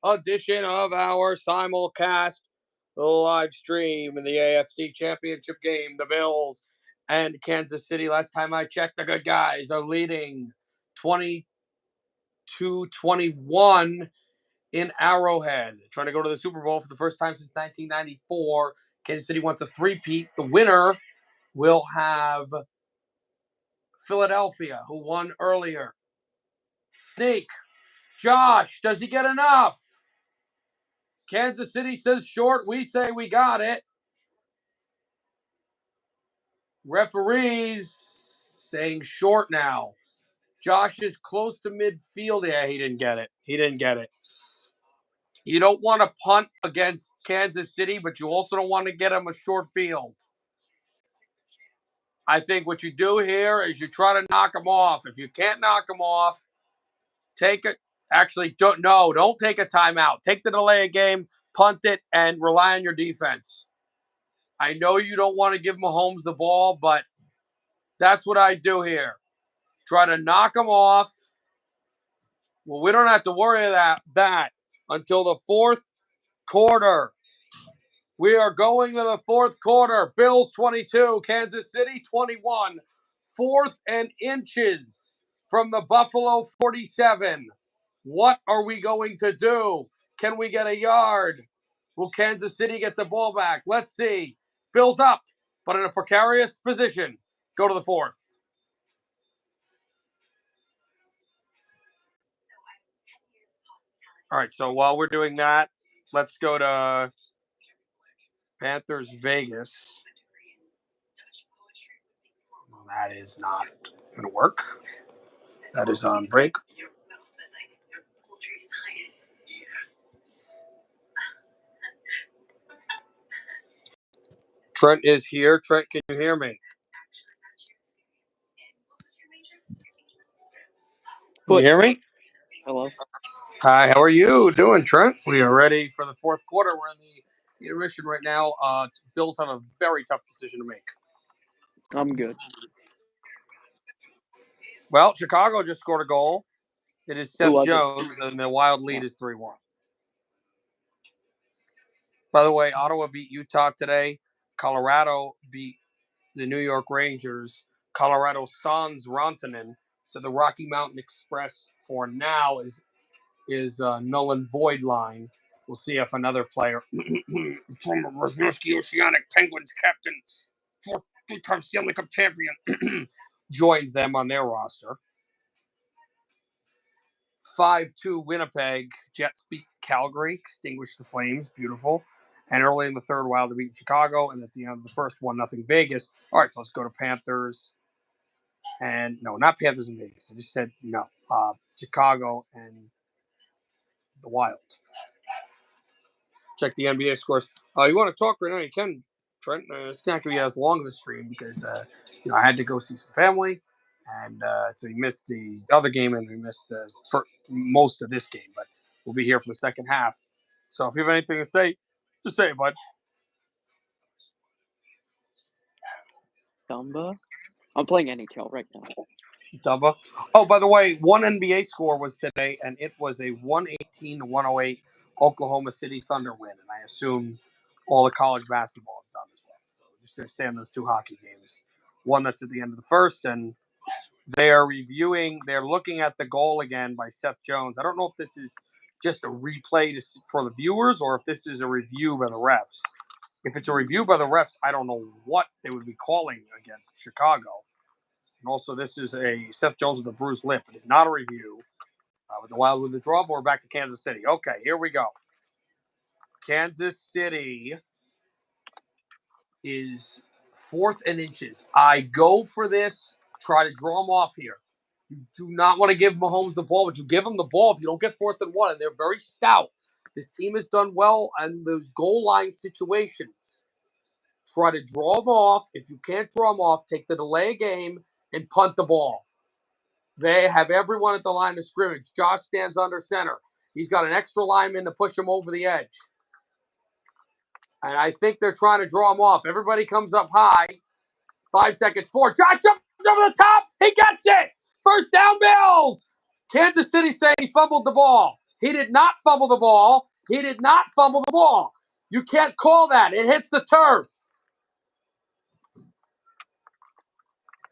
edition of our Simulcast live stream in the AFC Championship game. The Bills and Kansas City, last time I checked, the good guys are leading 22-21 in Arrowhead. Trying to go to the Super Bowl for the first time since 1994. Kansas City wants a three-peat. The winner will have Philadelphia, who won earlier. Sneak. Josh, does he get enough? Kansas City says short. We say we got it. Referees saying short now. Josh is close to midfield. Yeah, he didn't get it. You don't want to punt against Kansas City, but you also don't want to get him a short field. I think what you do here is you try to knock him off. If you can't knock him off, take it. Actually, don't take a timeout. Take the delay of game, punt it, and rely on your defense. I know you don't want to give Mahomes the ball, but that's what I do here. Try to knock him off. Well, we don't have to worry about that until the fourth quarter. We are going to the fourth quarter. Bills 22, Kansas City 21. 4th and inches from the Buffalo 47. What are we going to do? Can we get a yard? Will Kansas City get the ball back? Let's see. Bills up, but in a precarious position. Go to the fourth. All right, so while we're doing that, let's go to Panthers Vegas. Well, that is not going to work. That is on break. Trent is here. Trent, can you hear me? Can you hear me? Hello. Hi, how are you doing, Trent? We are ready for the fourth quarter. We're in the intermission right now. Bills have a very tough decision to make. I'm good. Well, Chicago just scored a goal. It is Seth Jones, and the Wild lead is 3-1. By the way, Ottawa beat Utah today. Colorado beat the New York Rangers. Colorado Sans Rantanen. So the Rocky Mountain Express for now is null and void line. We'll see if another player from Wisniewski Oceanic Penguins captain, two-time Stanley Cup champion, joins them on their roster. 5-2 Winnipeg. Jets beat Calgary, extinguished the Flames. Beautiful. And early in the third, Wild to beat Chicago. And at the end of the first, 1-0 Vegas. All right, so let's go to Panthers. And no, not Panthers and Vegas. I just said no. Chicago and the Wild. Check the NBA scores. You want to talk right now? You can, Trent. It's not going to be as long of a stream because I had to go see some family, and so we missed the other game and we missed most of this game. But we'll be here for the second half. So if you have anything to say, just say it, bud. Dumba? I'm playing NHL right now. Dumba. Oh, by the way, one NBA score was today, and it was a 118-108 Oklahoma City Thunder win. And I assume all the college basketball is done as well. So just going to stay on those two hockey games. One that's at the end of the first, and they're looking at the goal again by Seth Jones. I don't know if this is just a replay for the viewers or if this is a review by the refs. If it's a review by the refs, I don't know what they would be calling against Chicago. And also, this is a Seth Jones with a bruised lip. It is not a review. With the Wild with the draw, but we're back to Kansas City. Okay, here we go. Kansas City is 4th and inches. I go for this. Try to draw them off here. You do not want to give Mahomes the ball, but you give him the ball if you don't get 4th and 1. And they're very stout. This team has done well in those goal line situations. Try to draw them off. If you can't draw them off, take the delay game and punt the ball. They have everyone at the line of scrimmage. Josh stands under center. He's got an extra lineman to push him over the edge. And I think they're trying to draw him off. Everybody comes up high. 5 seconds. 4. Josh jumps over the top. He gets it. First down, Bills. Kansas City saying he fumbled the ball. He did not fumble the ball. He did not fumble the ball. You can't call that. It hits the turf.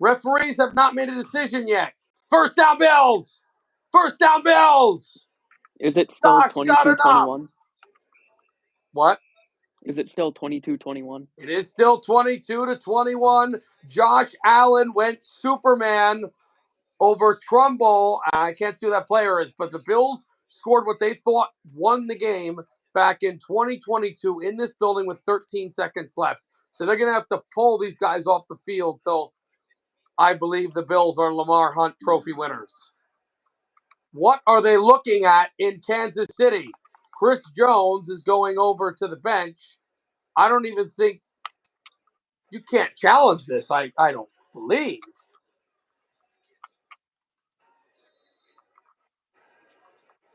Referees have not made a decision yet. First down, Bills. First down, Bills. Is it still Josh got enough. 22-21? What? Is it still 22-21? It is still 22-21. Josh Allen went Superman over Trumbull. I can't see who that player is, but the Bills scored what they thought won the game back in 2022 in this building with 13 seconds left. So they're going to have to pull these guys off the field till I believe the Bills are Lamar Hunt Trophy winners. What are they looking at in Kansas City? Chris Jones is going over to the bench. I don't even think you can't challenge this. I don't believe.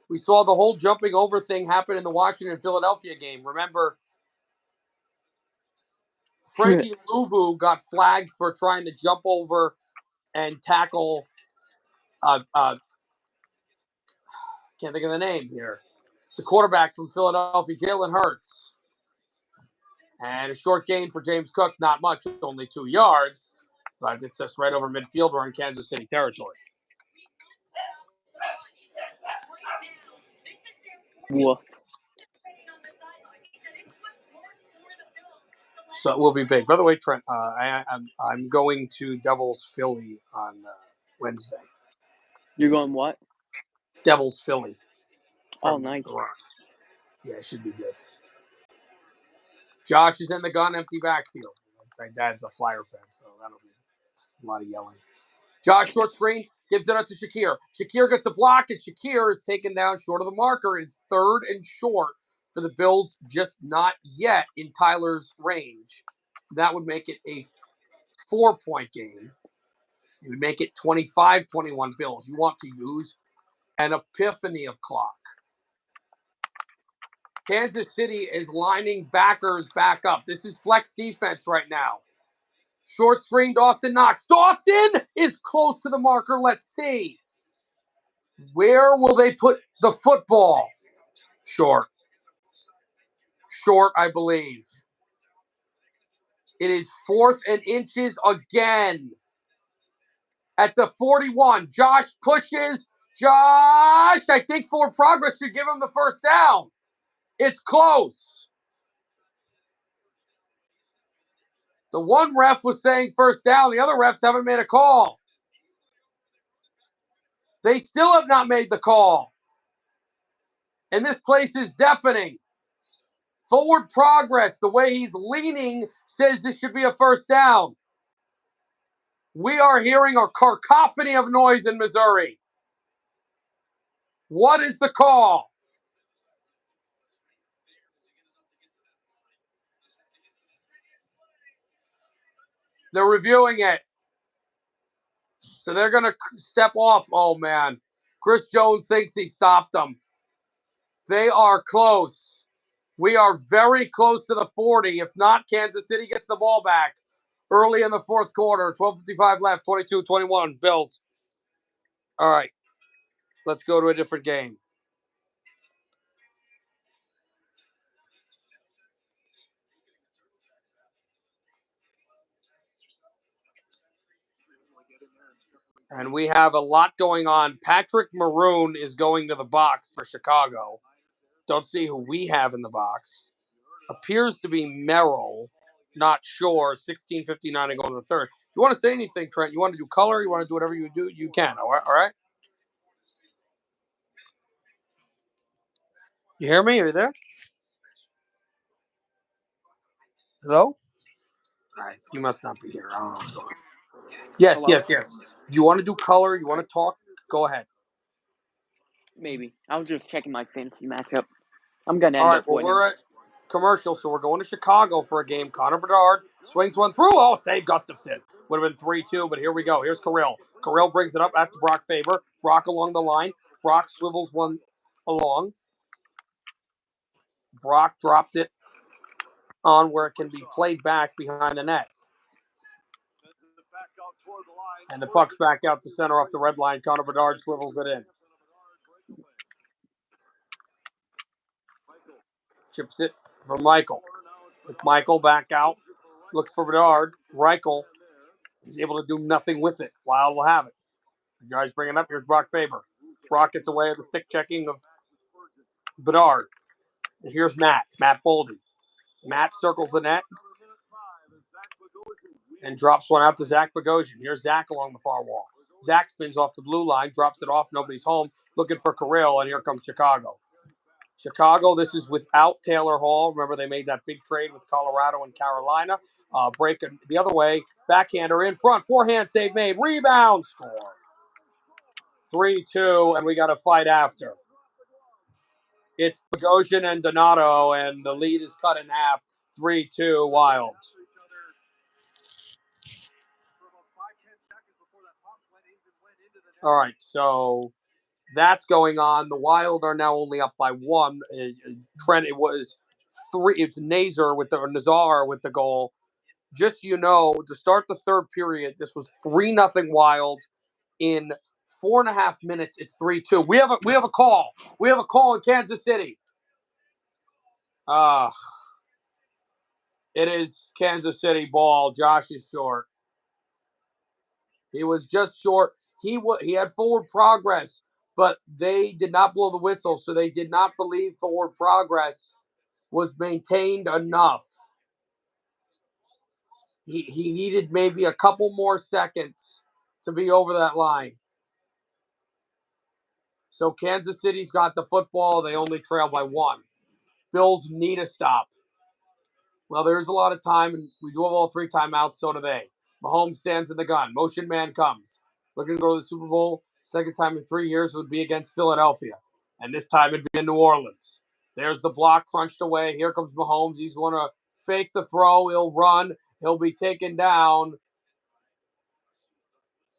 We saw the whole jumping over thing happen in the Washington-Philadelphia game. Remember, Frankie Louvu got flagged for trying to jump over and tackle. Can't think of the name here. It's the quarterback from Philadelphia, Jalen Hurts. And a short gain for James Cook, not much, only 2 yards. But it's just right over midfield. We're in Kansas City territory. Woof. So it will be big. By the way, Trent, I'm going to Devils Philly on Wednesday. You're going what? Devils Philly. Oh, nice. Yeah, it should be good. Josh is in the gun, empty backfield. My dad's a Flyer fan, so that'll be a lot of yelling. Josh, short screen, gives it up to Shakir. Shakir gets a block, and Shakir is taken down short of the marker. It's 3rd and short for the Bills, just not yet in Tyler's range. That would make it a 4-point game. It would make it 25-21 Bills. You want to use an epiphany of clock. Kansas City is lining backers back up. This is flex defense right now. Short screen, Dawson Knox. Dawson is close to the marker. Let's see. Where will they put the football? Short. Short, I believe. It is 4th and inches again. At the 41, Josh pushes. Josh, I think forward progress should give him the first down. It's close. The one ref was saying first down. The other refs haven't made a call. They still have not made the call. And this place is deafening. Forward progress, the way he's leaning, says this should be a first down. We are hearing a cacophony of noise in Missouri. What is the call? They're reviewing it. So they're going to step off. Oh, man. Chris Jones thinks he stopped them. They are close. We are very close to the 40. If not, Kansas City gets the ball back early in the 4th quarter. 12:55 left, 22-21, Bills. All right. Let's go to a different game. And we have a lot going on. Patrick Maroon is going to the box for Chicago. Don't see who we have in the box. Appears to be Merrill. Not sure. 16:59 to go in the 3rd. If you want to say anything, Trent, you want to do color, you want to do whatever you do, you can. All right? You hear me? Are you there? Hello? All right. You must not be here. I don't know what's going on. Yes. Hello? Do you want to do color? You want to talk? Go ahead. Maybe. I was just checking my fantasy matchup. I'm going to All end right. up Well, winning. we're at commercial, so we're going to Chicago for a game. Connor Bedard swings one through. Oh, save Gustafson. Would have been 3-2, but here we go. Here's Kirill. Kirill brings it up after Brock Faber. Brock along the line. Brock swivels one along. Brock dropped it on where it can be played back behind the net. And the puck's back out to center off the red line. Connor Bedard swivels it in. Chips it for Michael. With Michael back out, looks for Bedard. Reichel is able to do nothing with it. Wild will have it. The guys bring it up. Here's Brock Faber. Brock gets away with the stick checking of Bedard. And here's Matt Boldy. Matt circles the net and drops one out to Zach Bogosian. Here's Zach along the far wall. Zach spins off the blue line, drops it off. Nobody's home. Looking for Kirill, and here comes Chicago. Chicago, this is without Taylor Hall. Remember, they made that big trade with Colorado and Carolina. Break the other way. Backhander in front. Forehand save made. Rebound score. 3-2, and we got a fight after. It's Bogosian and Donato, and the lead is cut in half. 3-2 Wild. All right, so that's going on. The Wild are now only up by one. Trent, it was three. It's Nazar with the goal. Just so you know, to start the third period, this was 3-0 Wild. In 4.5 minutes, it's 3-2. We have a call. We have a call in Kansas City. It is Kansas City ball. Josh is short. He was just short. He had forward progress, but they did not blow the whistle, so they did not believe forward progress was maintained enough. He needed maybe a couple more seconds to be over that line. So Kansas City's got the football. They only trail by one. Bills need a stop. Well, there's a lot of time, and we do have all 3 timeouts, so do they. Mahomes stands in the gun. Motion man comes. Looking to go to the Super Bowl. Second time in 3 years would be against Philadelphia. And this time it'd be in New Orleans. There's the block crunched away. Here comes Mahomes. He's going to fake the throw. He'll run. He'll be taken down.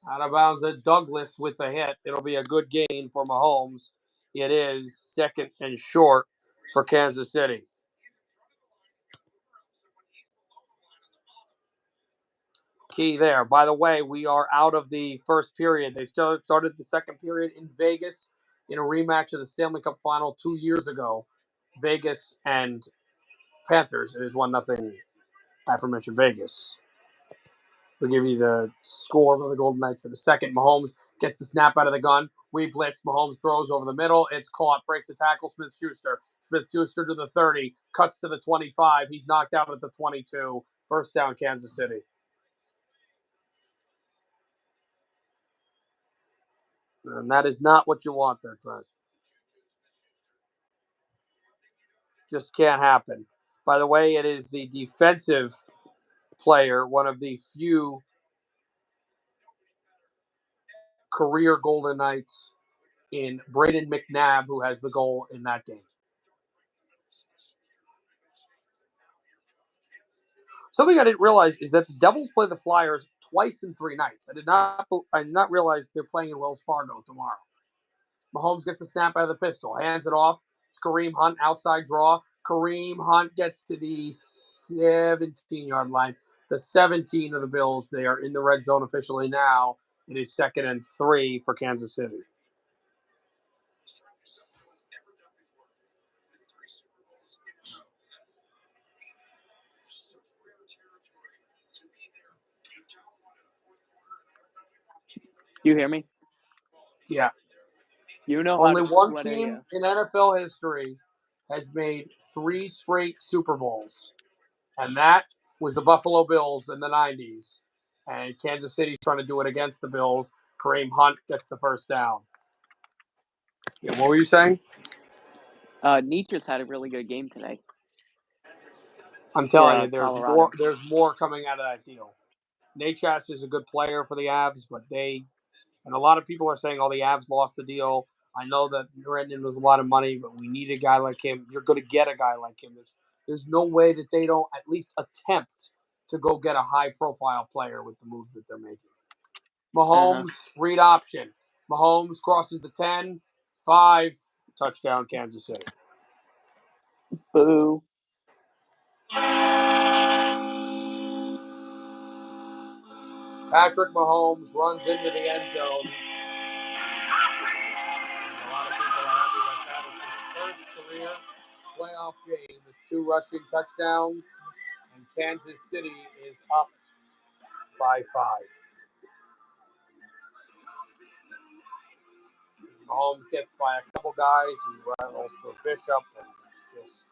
Out of bounds at Douglas with the hit. It'll be a good gain for Mahomes. It is second and short for Kansas City. Key there. By the way, we are out of the first period. They started the second period in Vegas in a rematch of the Stanley Cup Final 2 years ago. Vegas and Panthers. It is 1-0 aforementioned Vegas. We'll give you the score for the Golden Knights in a second. Mahomes gets the snap out of the gun. We blitz. Mahomes throws over the middle. It's caught. Breaks the tackle. Smith-Schuster. Smith-Schuster to the 30. Cuts to the 25. He's knocked out at the 22. First down, Kansas City. And that is not what you want there, Trent. Just can't happen. By the way, it is the defensive player, one of the few career Golden Knights in Braden McNabb, who has the goal in that game. Something I didn't realize is that the Devils play the Flyers twice in 3 nights. I did not realize they're playing in Wells Fargo tomorrow. Mahomes gets a snap out of the pistol, hands it off. It's Kareem Hunt, outside draw. Kareem Hunt gets to the 17-yard line. The 17 of the Bills. They are in the red zone officially now. It is 2nd and 3 for Kansas City. You hear me? Yeah. You know Only how to, one what team a in NFL history has made 3 straight Super Bowls, and that was the Buffalo Bills in the 90s. And Kansas City's trying to do it against the Bills. Kareem Hunt gets the first down. Yeah, what were you saying? Nietzsche's had a really good game today. I'm telling you, Colorado. there's more coming out of that deal. Natchez is a good player for the Avs, but and a lot of people are saying, oh, the Avs lost the deal. I know that Brendan was a lot of money, but we need a guy like him. You're going to get a guy like him. There's no way that they don't at least attempt to go get a high-profile player with the moves that they're making. Mahomes, read option. Mahomes crosses the 10, 5, touchdown, Kansas City. Boo. Patrick Mahomes runs into the end zone. A lot of people are happy with that. It's his first career playoff game with 2 rushing touchdowns, and Kansas City is up by 5. Mahomes gets by a couple guys and rattles for Bishop, and it's just.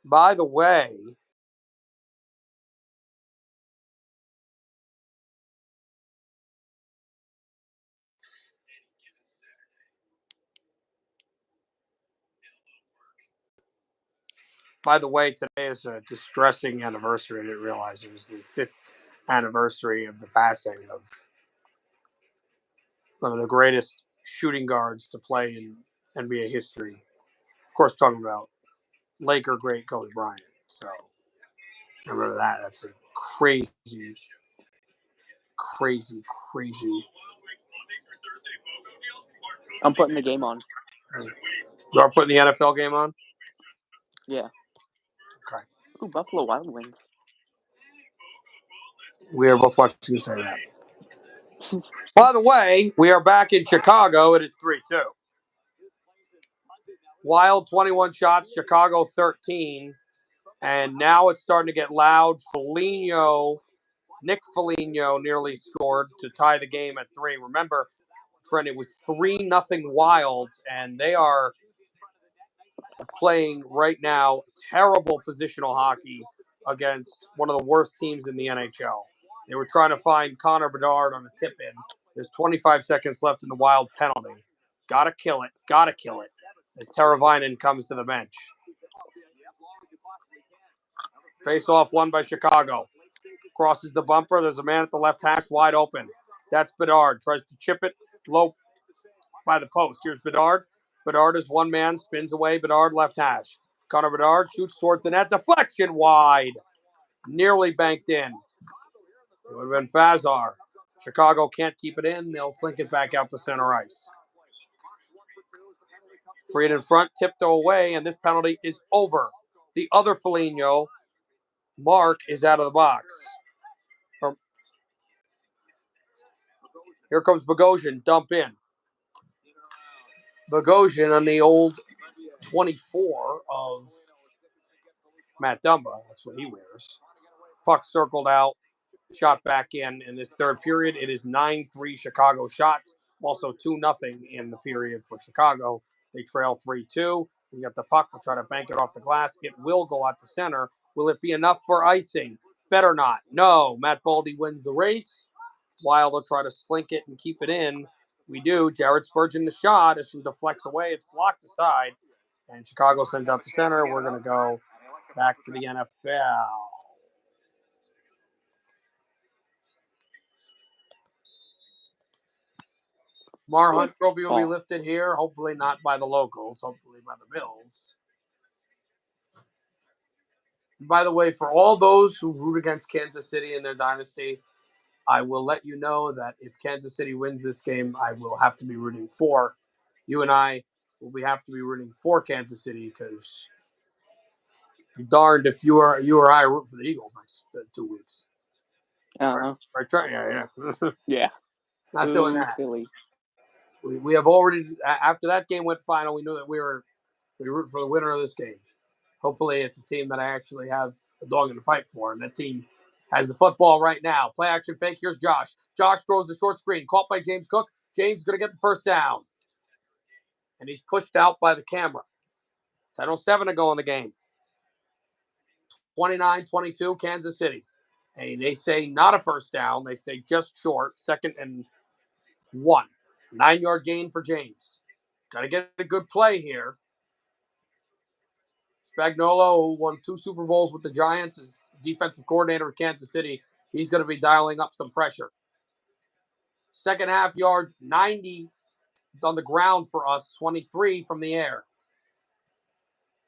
By the way, today is a distressing anniversary. I didn't realize it was the 5th anniversary of the passing of one of the greatest shooting guards to play in NBA history. Of course, talking about Laker great Kobe Bryant. So remember that. That's a crazy, crazy, crazy. I'm putting the game on. You are putting the NFL game on? Yeah. Okay. Ooh, Buffalo Wild Wings. We are both watching you say that. By the way, we are back in Chicago. It is 3-2. Wild 21 shots, Chicago 13. And now it's starting to get loud. Nick Foligno nearly scored to tie the game at 3. Remember, Trent, it was 3-0 Wild, and they are playing right now terrible positional hockey against one of the worst teams in the NHL. They were trying to find Connor Bedard on a tip-in. There's 25 seconds left in the Wild penalty. Gotta kill it. As Teravainen comes to the bench. Face-off won by Chicago. Crosses the bumper. There's a man at the left hash wide open. That's Bedard. Tries to chip it low by the post. Here's Bedard. Bedard is one man. Spins away. Bedard left hash. Connor Bedard shoots towards the net. Deflection wide. Nearly banked in. It would have been Fazar. Chicago can't keep it in. They'll slink it back out to center ice. Freed in front. Tipped away. And this penalty is over. The other Foligno, Mark, is out of the box. Here comes Bogosian. Dump in. Bogosian on the old 24 of Matt Dumba. That's what he wears. Puck circled out. Shot back in this third period. It is 9-3 Chicago shots. Also 2-0 in the period for Chicago. They trail 3-2. We got the puck. We'll try to bank it off the glass. It will go out to center. Will it be enough for icing? Better not. No. Matt Baldy wins the race. Wild will try to slink it and keep it in. We do. Jared Spurgeon the shot. As he deflects away, it's blocked aside. And Chicago sends out to center. We're going to go back to the NFL. Mar Hunt Trophy will be lifted here. Hopefully not by the locals. Hopefully by the Bills. And by the way, for all those who root against Kansas City in their dynasty, I will let you know that if Kansas City wins this game, I will have to be rooting for. You and I will have to be rooting for Kansas City because darned if you or I root for the Eagles next 2 weeks. Uh-huh. Right. Yeah. Yeah. Not doing that. Philly. We have already, after that game went final, we knew that we root for the winner of this game. Hopefully it's a team that I actually have a dog in the fight for, and that team has the football right now. Play action fake. Here's Josh. Josh throws the short screen. Caught by James Cook. James is going to get the first down. And he's pushed out by the camera. 10:07 to go in the game. 29-22, Kansas City. And they say not a first down. They say just short, 2nd and 1. 9-yard gain for James. Got to get a good play here. Spagnuolo, who won 2 Super Bowls with the Giants, is defensive coordinator of Kansas City. He's going to be dialing up some pressure. Second half yards, 90 on the ground for us, 23 from the air.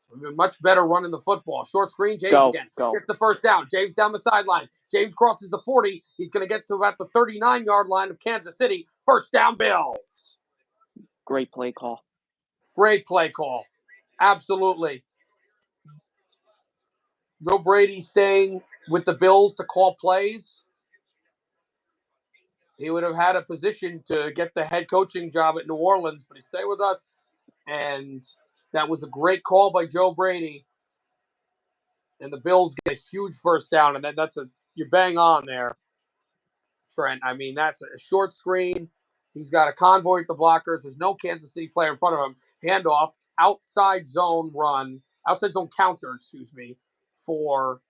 So we've been much better running the football. Short screen, James again. Gets the first down. James down the sideline. James crosses the 40. He's going to get to about the 39-yard line of Kansas City. First down, Bills. Great play call. Great play call. Absolutely. Joe Brady staying with the Bills to call plays. He would have had a position to get the head coaching job at New Orleans, but he stayed with us. And that was a great call by Joe Brady. And the Bills get a huge first down. And then you're bang on there, Trent. I mean, that's a short screen. He's got a convoy with the blockers. There's no Kansas City player in front of him. Handoff, outside zone counter, for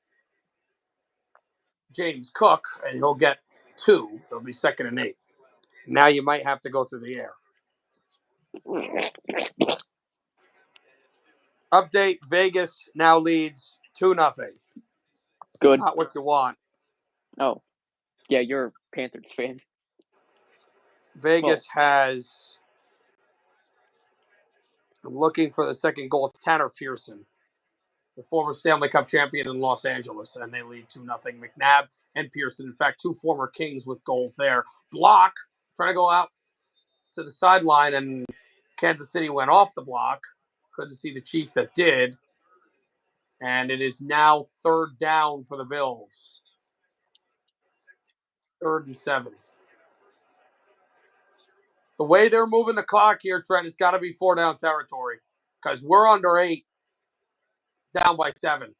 James Cook, and he'll get 2. It'll be 2nd and 8. Now you might have to go through the air. Update, Vegas now leads 2-0. Good. Not what you want. Oh. Yeah, you're a Panthers fan. Vegas has... I'm looking for the second goal. It's Tanner Pearson, the former Stanley Cup champion in Los Angeles, and they lead 2-0. McNabb and Pearson, in fact, 2 former Kings with goals there. Block, trying to go out to the sideline, and Kansas City went off the block. Couldn't see the Chiefs that did. And it is now 3rd down for the Bills. 3rd and 7. The way they're moving the clock here, Trent, it's got to be 4-down territory because we're under 8, down by 7.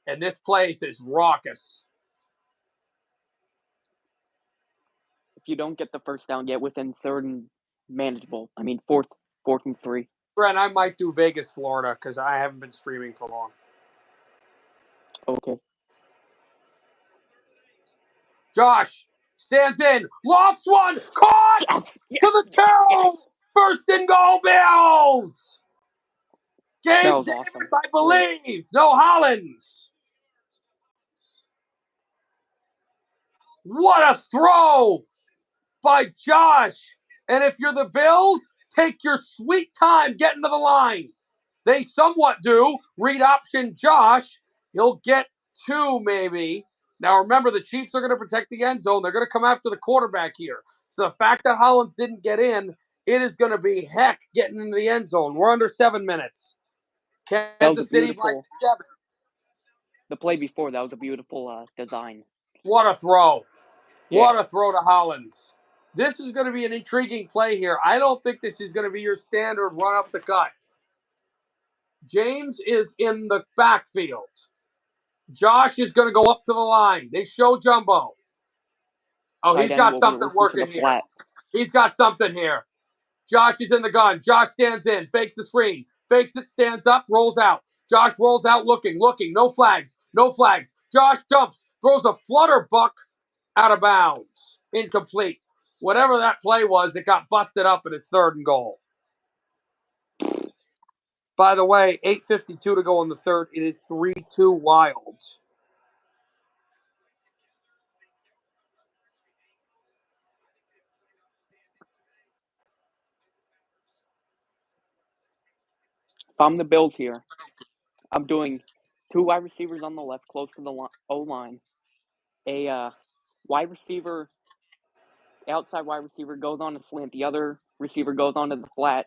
And this place is raucous. If you don't get the first down, get within 3rd and manageable. I mean, 4th and 3. Trent, I might do Vegas, Florida, because I haven't been streaming for long. Okay. Josh stands in, lofts one, caught Yes! to the 2. Yes. 1st and goal, Bills. Gabe Davis, awesome. I believe. Great. No Hollins. What a throw by Josh. And if you're the Bills, take your sweet time getting to the line. They somewhat do. Read option Josh. He'll get 2 maybe. Now remember, the Chiefs are going to protect the end zone. They're going to come after the quarterback here. So the fact that Hollins didn't get in, it is going to be heck getting into the end zone. We're under 7 minutes. Kansas City by 7. The play before, that was a beautiful design. What a throw. Yeah. What a throw to Hollins. This is going to be an intriguing play here. I don't think this is going to be your standard run up the gut. James is in the backfield. Josh is going to go up to the line. They show Jumbo. Oh, he's got something working here. He's got something here. Josh is in the gun. Josh stands in, fakes the screen, fakes it, stands up, rolls out. Josh rolls out looking. No flags. Josh jumps, throws a flutter buck out of bounds. Incomplete. Whatever that play was, it got busted up and it's 3rd and goal. By the way, 8:52 to go in the 3rd. It is 3-2 Wild. If I'm the Bills here, I'm doing 2 wide receivers on the left, close to the O-line. A wide receiver, outside wide receiver goes on a slant. The other receiver goes onto the flat,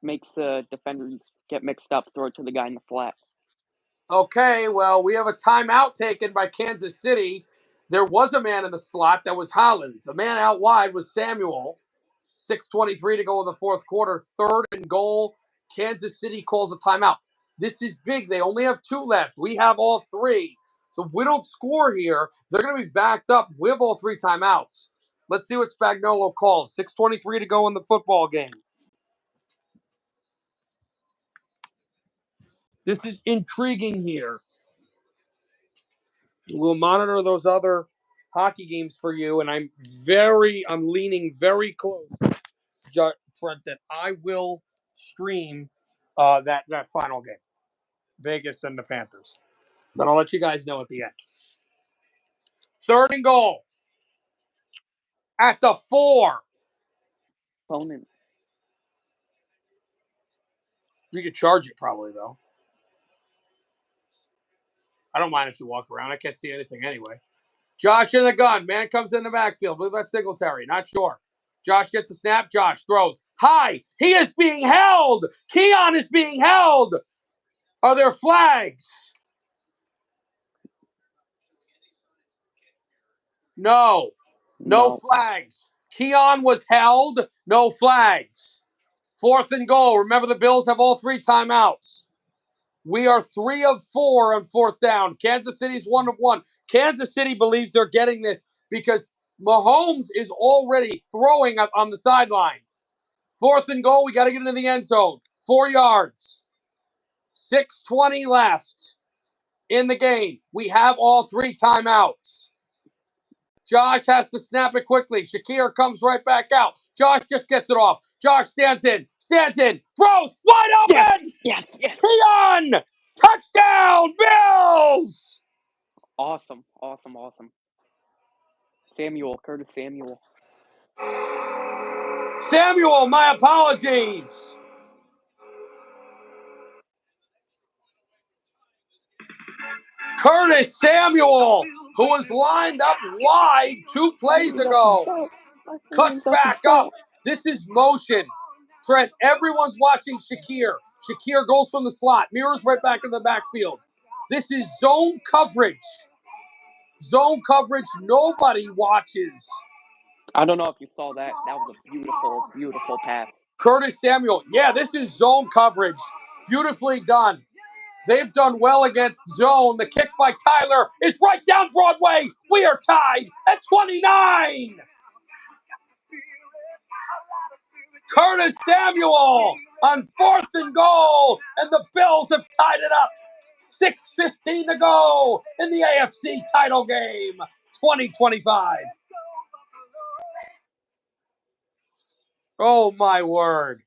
makes the defenders get mixed up, throw it to the guy in the flat. Okay, well, we have a timeout taken by Kansas City. There was a man in the slot that was Hollins. The man out wide was Samuel. 6:23 to go in the 4th quarter. 3rd and goal. Kansas City calls a timeout. This is big. They only have 2 left. We have all 3. So if we don't score here, they're going to be backed up. We have all 3 timeouts. Let's see what Spagnuolo calls. 6:23 to go in the football game. This is intriguing here. We'll monitor those other hockey games for you, and I'm leaning very close, Trent, that I will stream that final game, Vegas and the Panthers. But I'll let you guys know at the end. 3rd and goal at the 4. Opponent. You could charge it probably though. I don't mind if you walk around. I can't see anything anyway. Josh in the gun. Man comes in the backfield. Believe that's Singletary. Not sure. Josh gets the snap. Josh throws. High. He is being held. Keon is being held. Are there flags? No. No flags. Keon was held. No flags. 4th and goal. Remember, the Bills have all 3 timeouts. We are 3 of 4 on 4th down. Kansas City's 1 of 1. Kansas City believes they're getting this because Mahomes is already throwing on the sideline. 4th and goal. We got to get into the end zone. 4 yards. 6:20 left in the game. We have all 3 timeouts. Josh has to snap it quickly. Shakir comes right back out. Josh just gets it off. Josh stands in, throws, wide open! Yes. Keon! Touchdown, Bills! Awesome. Curtis Samuel. Samuel, my apologies. Curtis Samuel, who was lined up wide 2 plays ago, cuts back up. This is motion. Trent, everyone's watching Shakir. Shakir goes from the slot, mirrors right back in the backfield. This is zone coverage. Zone coverage, nobody watches. I don't know if you saw that. That was a beautiful pass. Curtis Samuel, yeah, this is zone coverage. Beautifully done. They've done well against zone. The kick by Tyler is right down Broadway. We are tied at 29. Curtis Samuel on 4th and goal, and the Bills have tied it up. 6:15 to go in the AFC title game, 2025. Oh, my word.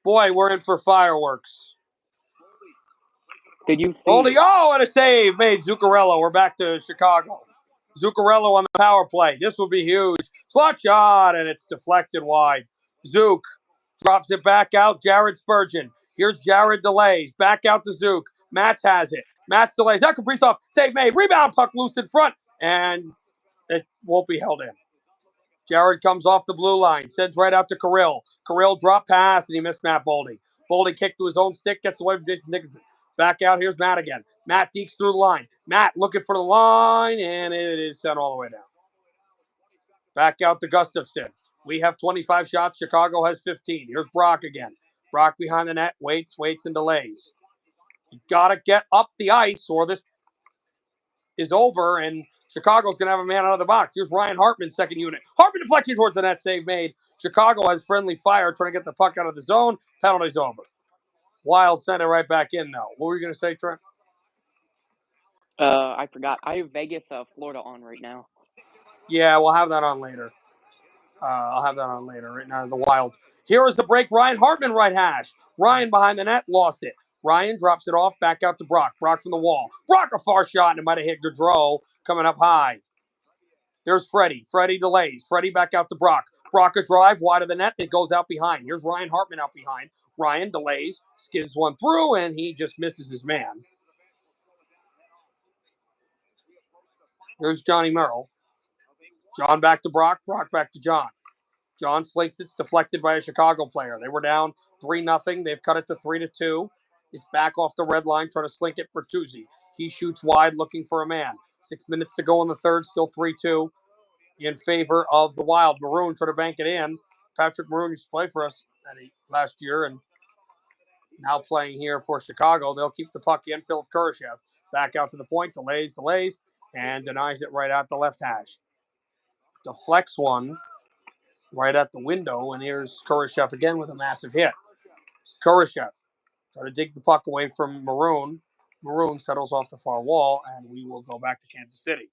Boy, we're in for fireworks. Did you see? Oh, and a save made Zuccarello. We're back to Chicago. Zuccarello on the power play. This will be huge. Slot shot, and it's deflected wide. Zook drops it back out. Jared Spurgeon. Here's Jared delays. Back out to Zook. Matz has it. Matz delays. That Kaprizov. Save made. Rebound puck loose in front. And it won't be held in. Jared comes off the blue line. Sends right out to Kirill. Kirill drop pass, and he missed Matt Boldy. Boldy kicked to his own stick. Gets away from Nicholson. Back out. Here's Matt again. Matt deeks through the line. Matt looking for the line, and it is sent all the way down. Back out to Gustafson. We have 25 shots. Chicago has 15. Here's Brock again. Brock behind the net. Waits, and delays. You got to get up the ice, or this is over, and Chicago's going to have a man out of the box. Here's Ryan Hartman, 2nd unit. Hartman deflection towards the net. Save made. Chicago has friendly fire, trying to get the puck out of the zone. Penalty's over. Wild sent it right back in, though. What were you going to say, Trent? I forgot. I have Vegas, Florida on right now. Yeah, we'll have that on later. I'll have that on later. Right now, the Wild. Here is the break. Ryan Hartman, right hash. Ryan behind the net, lost it. Ryan drops it off, back out to Brock. Brock from the wall. Brock a far shot, and it might have hit Gaudreau coming up high. There's Freddie. Freddie delays. Freddie back out to Brock. Brock a drive wide of the net, and it goes out behind. Here's Ryan Hartman out behind. Ryan delays, skids one through, and he just misses his man. There's Johnny Merrill. John back to Brock. Brock back to John. John slates it's deflected by a Chicago player. They were down 3-0. They've cut it to 3-2. It's back off the red line, trying to slink it for Bertuzzi. He shoots wide, looking for a man. 6 minutes to go in the third, still 3-2 in favor of the Wild. Maroon trying to bank it in. Patrick Maroon used to play for us last year, and now playing here for Chicago. They'll keep the puck in. Philip Kurashev back out to the point, delays, and denies it right out the left hash. Deflects one right at the window, and here's Kurashev again with a massive hit. Kurashev trying to dig the puck away from Maroon. Maroon settles off the far wall, and we will go back to Kansas City.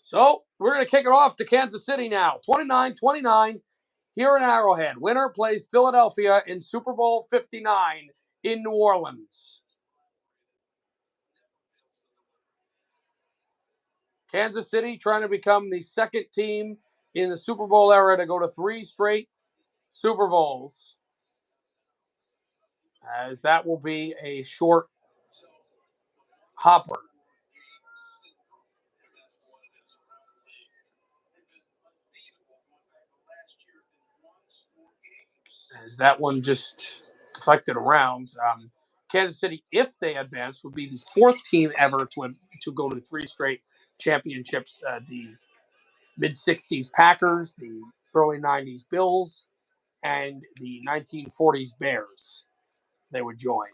So we're going to kick it off to Kansas City now. 29-29 here in Arrowhead. Winner plays Philadelphia in Super Bowl 59 in New Orleans. Kansas City trying to become the second team in the Super Bowl era to go to 3 straight Super Bowls, as that will be a short hopper. As that one just deflected around. Kansas City, if they advance, would be the 4th team ever to go to 3 straight championships. The mid-60s Packers, the early 90s Bills, and the 1940s Bears. They would join.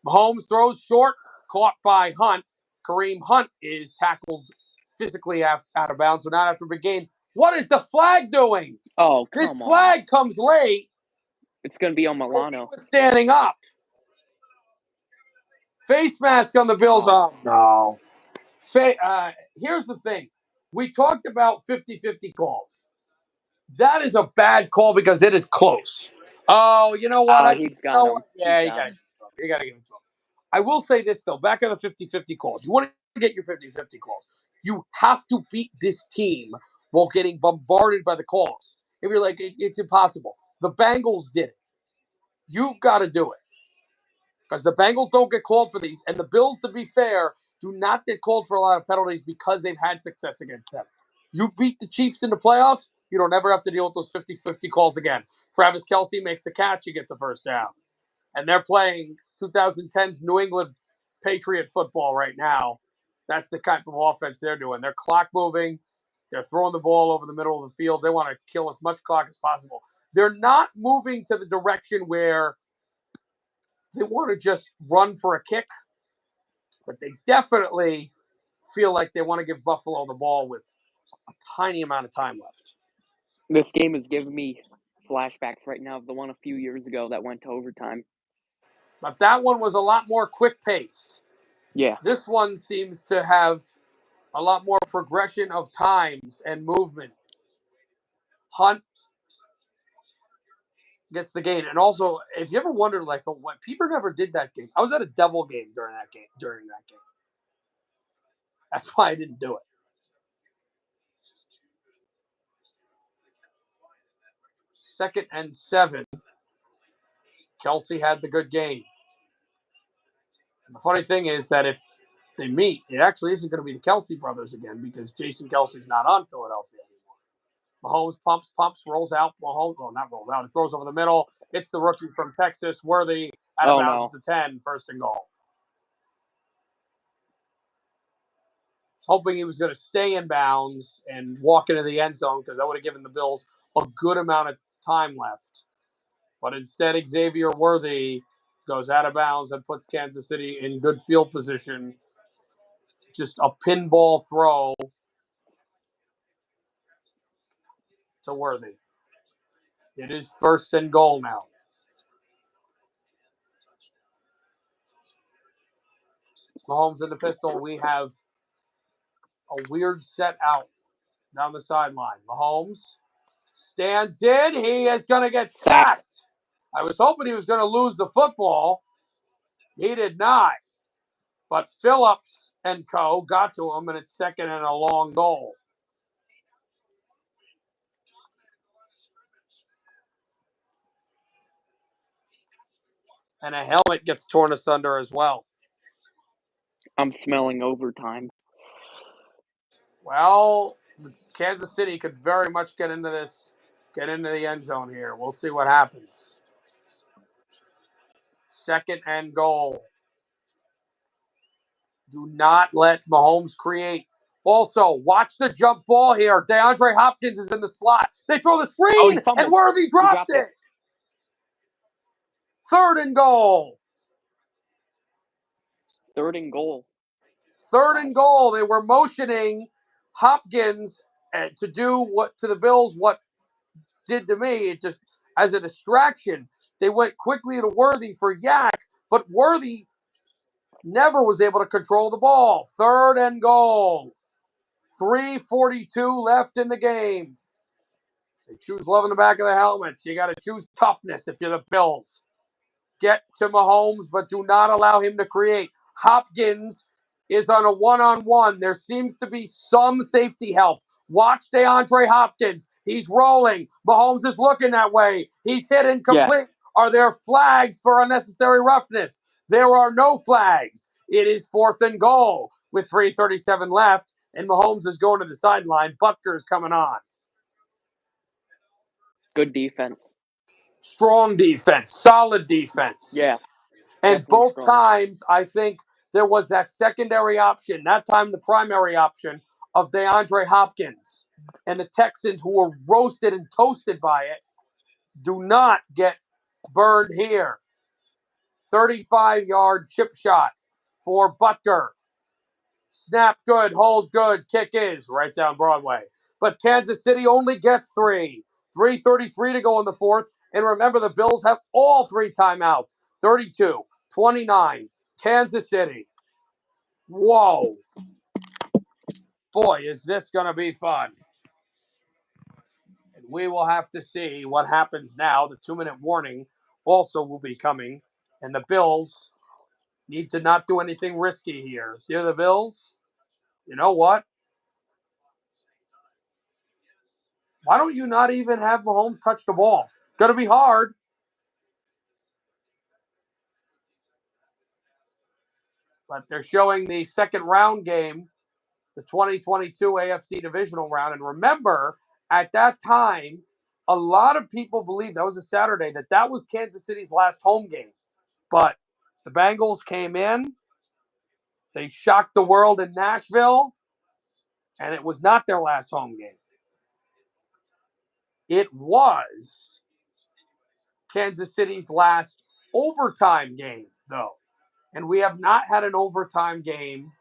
Mahomes throws short, caught by Hunt. Kareem Hunt is tackled physically out of bounds, but not after a big game. What is the flag doing? Oh, This come on. flag comes late. It's going to be on He Milano. was standing up. Face mask on the Bills. Oh, no. Here's the thing. We talked about 50-50 calls. That is a bad call because it is close. Oh, you know what? He's got him. Yeah, you got to give it to him. I will say this, though. Back on the 50-50 calls. You want to get your 50-50 calls. You have to beat this team while getting bombarded by the calls. If you're like, it's impossible. The Bengals did it. You've got to do it. Because the Bengals don't get called for these. And the Bills, to be fair, do not get called for a lot of penalties because they've had success against them. You beat the Chiefs in the playoffs, you don't ever have to deal with those 50-50 calls again. Travis Kelce makes the catch, he gets a first down. And they're playing 2010's New England Patriot football right now. That's the type of offense they're doing. They're clock moving. They're throwing the ball over the middle of the field. They want to kill as much clock as possible. They're not moving to the direction where they want to just run for a kick, but they definitely feel like they want to give Buffalo the ball with a tiny amount of time left. This game is giving me flashbacks right now of the one a few years ago that went to overtime. But that one was a lot more quick-paced. Yeah. This one seems to have a lot more progression of times and movement. Hunt gets the gain. And also, if you ever wondered, like, what Peter never did that game. I was at a Devil game during that game. That's why I didn't do it. Second and 7. Kelce had the good game. And the funny thing is that if they meet, it actually isn't going to be the Kelce brothers again because Jason Kelce's not on Philadelphia anymore. Mahomes pumps, rolls out. Not rolls out. It throws over the middle. It's the rookie from Texas, Worthy, out of bounds at the 10, 1st and goal. Hoping he was going to stay in bounds and walk into the end zone because that would have given the Bills a good amount of time left. But instead, Xavier Worthy goes out of bounds and puts Kansas City in good field position. Just a pinball throw to Worthy. It is 1st and goal now. Mahomes in the pistol. We have a weird set out down the sideline. Mahomes stands in. He is going to get sacked. I was hoping he was going to lose the football. He did not. But Phillips and co. got to him, and it's 2nd and a long goal. And a helmet gets torn asunder as well. I'm smelling overtime. Well, Kansas City could very much get into the end zone here. We'll see what happens. 2nd and goal. Do not let Mahomes create. Also, watch the jump ball here. DeAndre Hopkins is in the slot. They throw the screen, and Worthy dropped it. 3rd and goal. 3rd and goal. 3rd and goal. They were motioning Hopkins to do what to the Bills what did to me. It just as a distraction. They went quickly to Worthy for Yak, but Worthy never was able to control the ball. 3rd and goal. 3:42 left in the game. So choose love in the back of the helmets. You got to choose toughness if you're the Bills. Get to Mahomes, but do not allow him to create. Hopkins is on a one-on-one. There seems to be some safety help. Watch DeAndre Hopkins. He's rolling. Mahomes is looking that way. He's hit incomplete. Yes. Are there flags for unnecessary roughness? There are no flags. It is 4th and goal with 3:37 left, and Mahomes is going to the sideline. Butker's coming on. Good defense. Strong defense. Solid defense. Yeah. And Definitely both strong. times, I think there was that secondary option, that time the primary option of DeAndre Hopkins. And the Texans, who were roasted and toasted by it, do not get burned here. 35-yard chip shot for Butker. Snap good, hold good, kick is right down Broadway. But Kansas City only gets 3. 3:33 to go in the fourth. And remember, the Bills have all 3 timeouts. 32, 29, Kansas City. Whoa. Boy, is this going to be fun. And we will have to see what happens now. The 2-minute warning also will be coming. And the Bills need to not do anything risky here. Dear the Bills, you know what? Why don't you not even have Mahomes touch the ball? It's going to be hard. But they're showing the second round game, the 2022 AFC divisional round. And remember, at that time, a lot of people believed that was a Saturday, that was Kansas City's last home game. But the Bengals came in. They shocked the world in Nashville. And it was not their last home game. It was Kansas City's last overtime game, though. And we have not had an overtime game.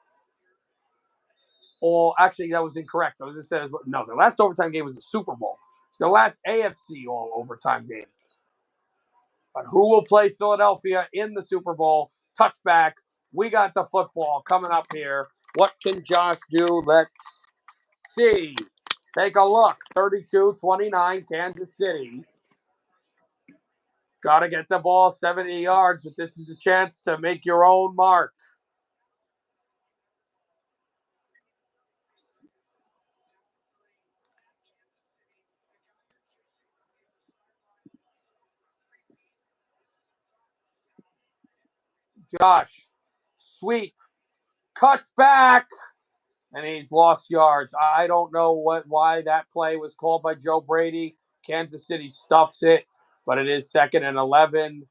Or actually, that was incorrect. I was just saying, no, their last overtime game was the Super Bowl. It's their last AFC all overtime game. But who will play Philadelphia in the Super Bowl? Touchback. We got the football coming up here. What can Josh do? Let's see. Take a look. 32-29, Kansas City. Got to get the ball 70 yards, but this is a chance to make your own mark. Josh, sweep, cuts back, and he's lost yards. I don't know why that play was called by Joe Brady. Kansas City stuffs it, but it is 2nd and 11.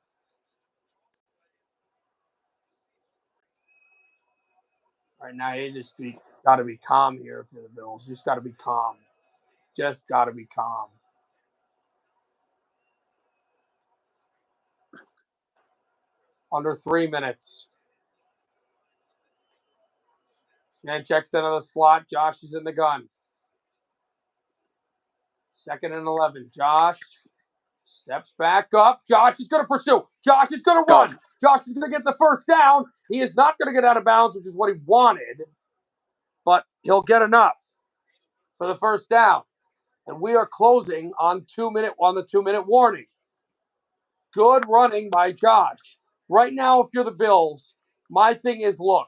Right now, you just got to be calm here for the Bills. Just got to be calm. Just got to be calm. Under 3 minutes. Man checks into the slot. Josh is in the gun. 2nd and 11. Josh steps back up. Josh is going to pursue. Josh is going to run. Josh is going to get the first down. He is not going to get out of bounds, which is what he wanted. But he'll get enough for the first down. And we are closing on the 2-minute warning. Good running by Josh. Right now, if you're the Bills, my thing is, look,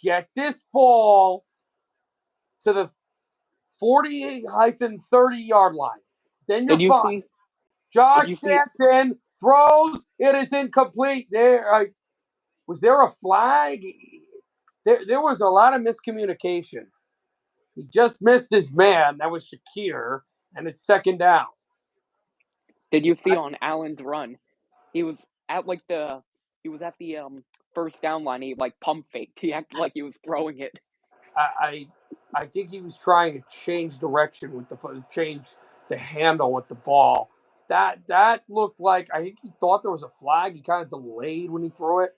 get this ball to the 40-30 yard line. Then you're fine. Josh Stanton throws. It is incomplete. Was there a flag? There was a lot of miscommunication. He just missed his man. That was Shakir, and it's 2nd down. Did you see on Allen's run? He was at the first down line. He pump faked. He acted like he was throwing it. I think he was trying to change direction with change the handle with the ball. That looked like, I think he thought there was a flag. He kind of delayed when he threw it.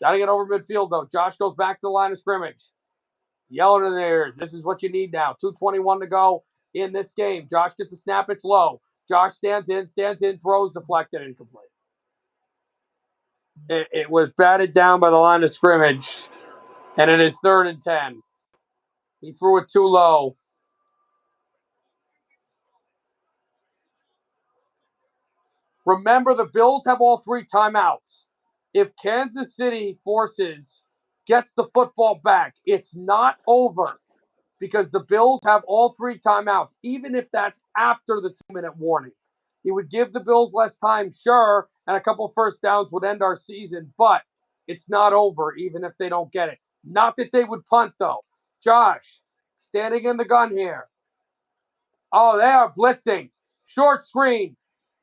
Got to get over midfield, though. Josh goes back to the line of scrimmage. Yelling in their ears. This is what you need now. 2:21 to go in this game. Josh gets a snap. It's low. Josh stands in, throws, deflected, incomplete. It was batted down by the line of scrimmage, and it is 3rd and 10. He threw it too low. Remember, the Bills have all 3 timeouts. If Kansas City gets the football back, it's not over because the Bills have all 3 timeouts, even if that's after the 2-minute warning. It would give the Bills less time, sure, and a couple first downs would end our season, but it's not over even if they don't get it. Not that they would punt, though. Josh, standing in the gun here. Oh, they are blitzing. Short screen.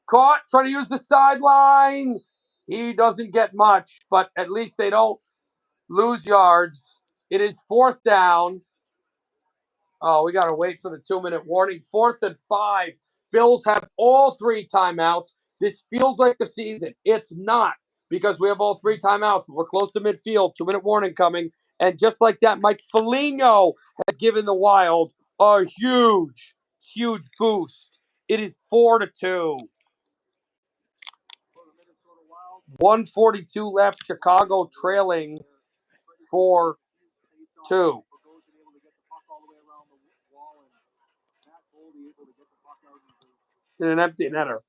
Caught, trying to use the sideline. He doesn't get much, but at least they don't lose yards. It is 4th down. Oh, we got to wait for the 2-minute warning. 4th and 5. Bills have all 3 timeouts. This feels like the season. It's not because we have all 3 timeouts, but we're close to midfield. 2-minute warning coming. And just like that, Mike Foligno has given the Wild a huge, huge boost. It is 4-2. 1:42 left. Chicago trailing 4-2. In an empty netter.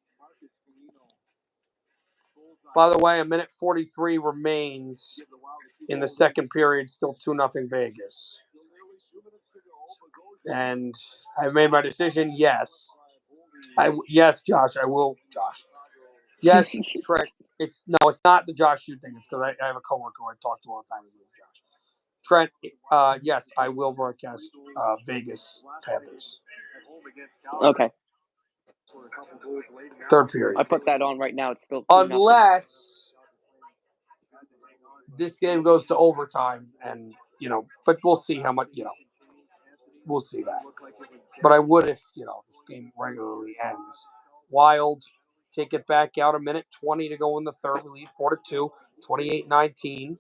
By the way, 1:43 remains in the second period. Still 2-0 Vegas. And I've made my decision. Yes. Yes, Josh, I will. Josh. Yes, Trent. It's not the Josh Shoot thing. It's because I have a coworker who I talk to all the time. Josh. Trent, yes, I will broadcast Vegas Panthers. Okay. 3rd period. I put that on right now. It's still 2-0. Unless this game goes to overtime, and but we'll see how much. We'll see that. But I would if this game regularly ends. Wild take it back out. 1:20 to go in the 3rd. We lead 4-2, 28-19.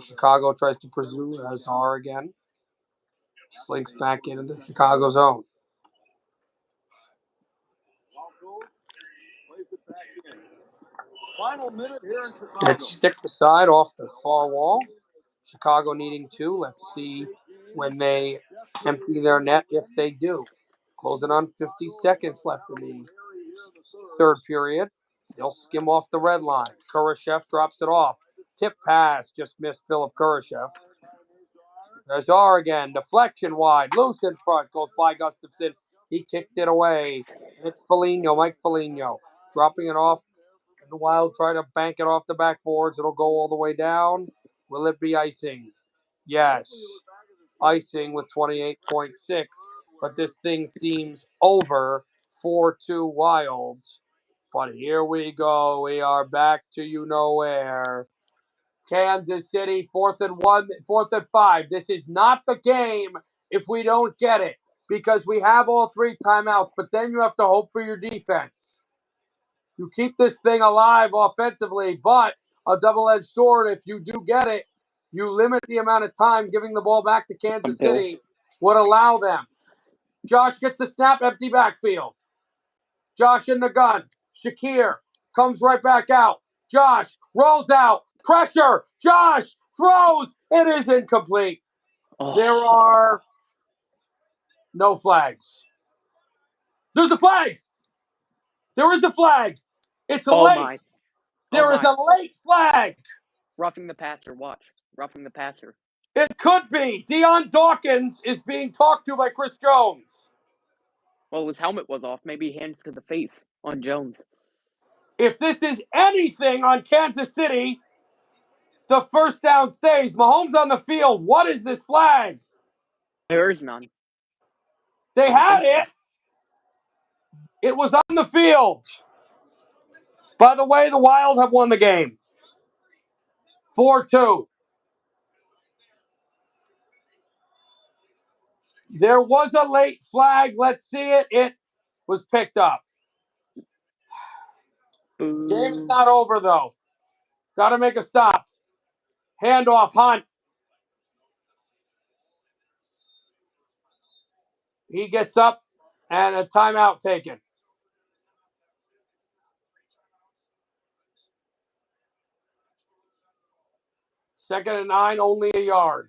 Chicago tries to pursue Azar again. Slinks back into the Chicago zone. Let's stick the side off the far wall. Chicago needing 2. Let's see when they empty their net, if they do. Closing on 50 seconds left in the 3rd period. They'll skim off the red line. Kurashev drops it off. Tip pass. Just missed Philip Kurashev. There's R again. Deflection wide. Loose in front. Goes by Gustafson. He kicked it away. It's Foligno. Mike Foligno. Dropping it off. And the Wild try to bank it off the backboards. It'll go all the way down. Will it be icing? Yes. Icing with 28.6. But this thing seems over. 4-2 Wild. But here we go. We are back to you-know-where. Kansas City, 4th and 1, 4th and 5. This is not the game if we don't get it because we have all 3 timeouts, but then you have to hope for your defense. You keep this thing alive offensively, but a double-edged sword, if you do get it, you limit the amount of time giving the ball back to Kansas City would allow them. Josh gets the snap, empty backfield. Josh in the gun. Shakir comes right back out. Josh rolls out. Pressure. Josh throws. It is incomplete. Oh. There are no flags. There's a flag. There is a flag. It's late. There is a late flag. Roughing the passer. Watch. Roughing the passer. It could be. Deion Dawkins is being talked to by Chris Jones. Well, his helmet was off. Maybe hands to the face on Jones. If this is anything on Kansas City, the first down stays. Mahomes on the field. What is this flag? There is none. They had it. It was on the field. By the way, the Wild have won the game. 4-2. There was a late flag. Let's see it. It was picked up. Game's not over, though. Got to make a stop. Handoff, Hunt. He gets up and a timeout taken. Second and 9, only a yard.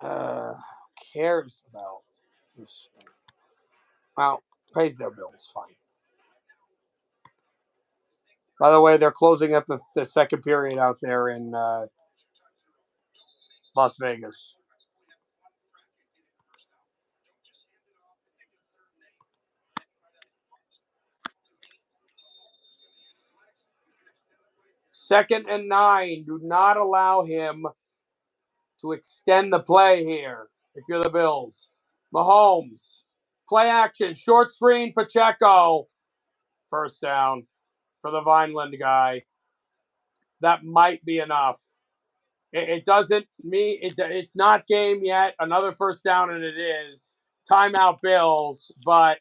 Who cares about this thing? Well, pays their bills, fine. By the way, they're closing up the second period out there in Las Vegas. Second and 9. Do not allow him to extend the play here if you're the Bills. Mahomes. Play action. Short screen. Pacheco. First down for the Vineland guy. That might be enough. It doesn't mean it's not game yet. Another first down, and it is. Timeout Bills, but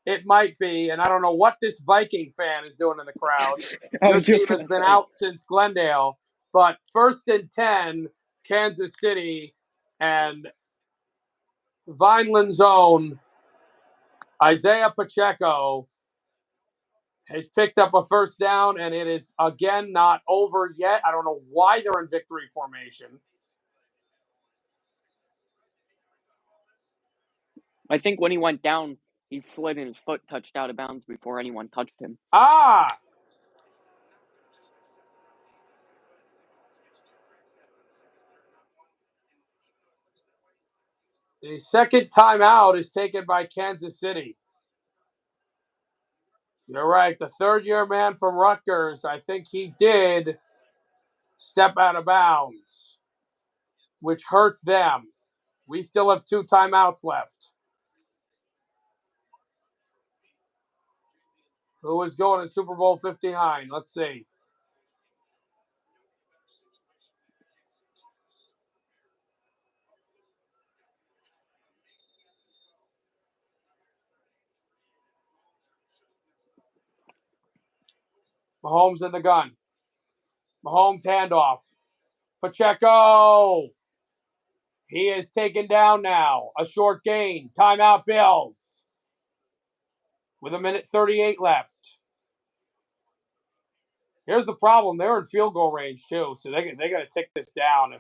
it might be. And I don't know what this Viking fan is doing in the crowd. Your team has been out since Glendale. But first and 10, Kansas City, and Vineland's own Isaiah Pacheco has picked up a first down, and it is, again, not over yet. I don't know why they're in victory formation. I think when he went down, he slid and his foot touched out of bounds before anyone touched him. Ah! The second timeout is taken by Kansas City. You're right. The third-year man from Rutgers, I think he did step out of bounds, which hurts them. We still have 2 timeouts left. Who is going to Super Bowl 59? Let's see. Mahomes in the gun. Mahomes handoff. Pacheco. He is taken down now. A short gain. Timeout Bills. With 1:38 left. Here's the problem. They're in field goal range, too, so they got to take this down.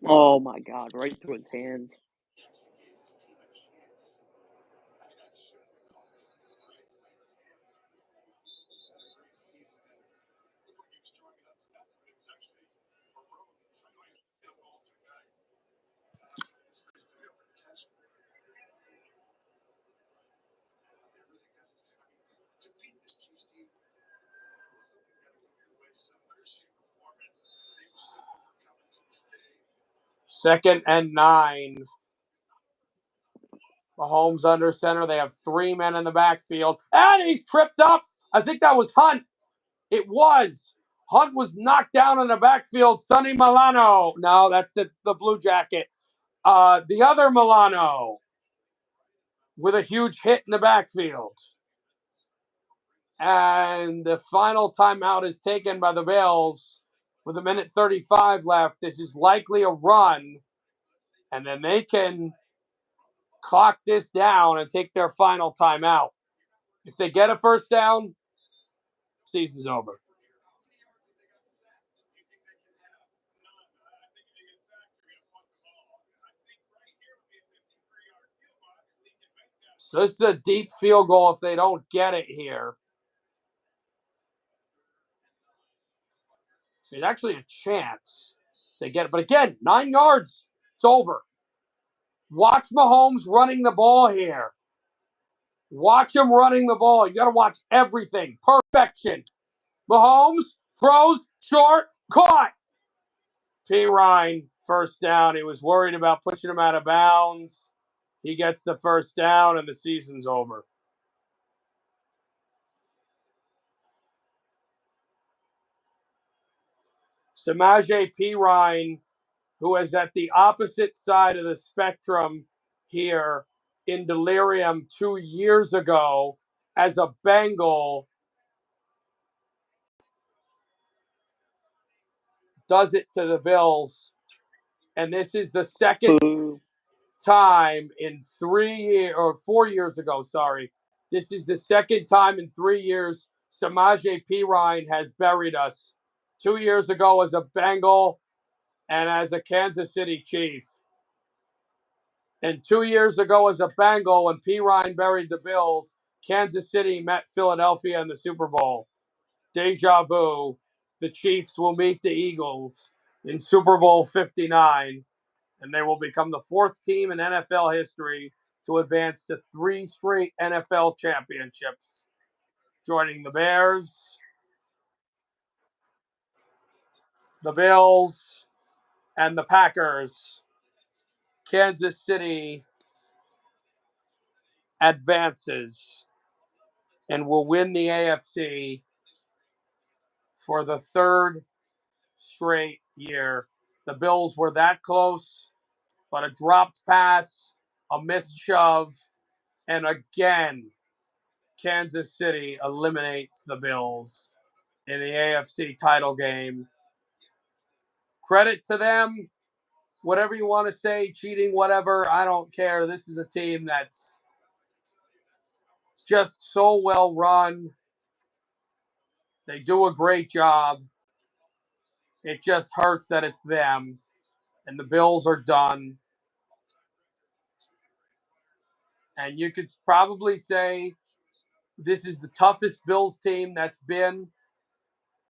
Oh my God! Right through his hands. Second and 9. Mahomes under center. They have 3 men in the backfield. And he's tripped up. I think that was Hunt. It was. Hunt was knocked down in the backfield. Sonny Milano. No, that's the blue jacket. The other Milano with a huge hit in the backfield. And the final timeout is taken by the Bills with 1:35 left. This is likely a run. And then they can clock this down and take their final timeout. If they get a first down, season's over. So this is a deep field goal if they don't get it here. So it's actually a chance if they get it. But again, 9 yards. It's over. Watch Mahomes running the ball here. Watch him running the ball. You got to watch everything. Perfection. Mahomes throws short, caught. P. Ryan, first down. He was worried about pushing him out of bounds. He gets the first down, and the season's over. Samaje P. Ryan, who is at the opposite side of the spectrum here in delirium 2 years ago as a Bengal, does it to the Bills. And this is the second Boo. time in 4 years ago, sorry. This is the second time in 3 years Samaje Perine has buried us. 2 years ago as a Bengal and as a Kansas City Chief. And 2 years ago as a Bengal when Perine buried the Bills, Kansas City met Philadelphia in the Super Bowl. Deja vu. The Chiefs will meet the Eagles in Super Bowl 59, and they will become the fourth team in NFL history to advance to 3 straight NFL championships, joining the Bears, the Bills, and the Packers. Kansas City advances and will win the AFC for the third straight year. The Bills were that close, but a dropped pass, a missed shove, and again, Kansas City eliminates the Bills in the AFC title game. Credit to them. Whatever you want to say, cheating, whatever, I don't care. This is a team that's just so well run. They do a great job. It just hurts that it's them. And the Bills are done. And you could probably say this is the toughest Bills team that's been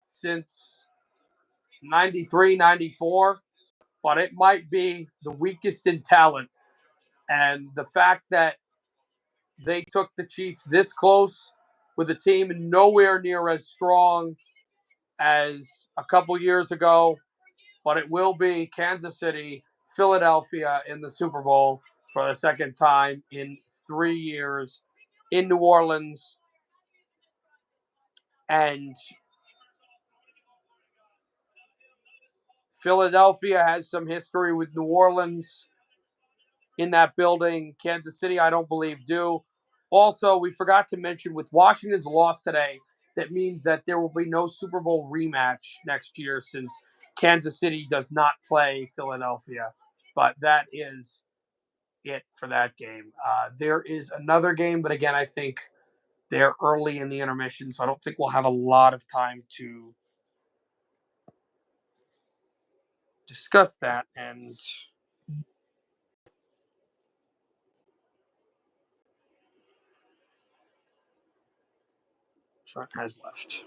since 93, 94. But it might be the weakest in talent. And the fact that they took the Chiefs this close with a team nowhere near as strong as a couple years ago, but it will be Kansas City, Philadelphia in the Super Bowl for the second time in 3 years in New Orleans. And Philadelphia has some history with New Orleans in that building. Kansas City, I don't believe, do. Also, we forgot to mention with Washington's loss today, that means that there will be no Super Bowl rematch next year since Kansas City does not play Philadelphia. But that is it for that game. There is another game, but again, I think they're early in the intermission, so I don't think we'll have a lot of time to discuss that. And Trent has left.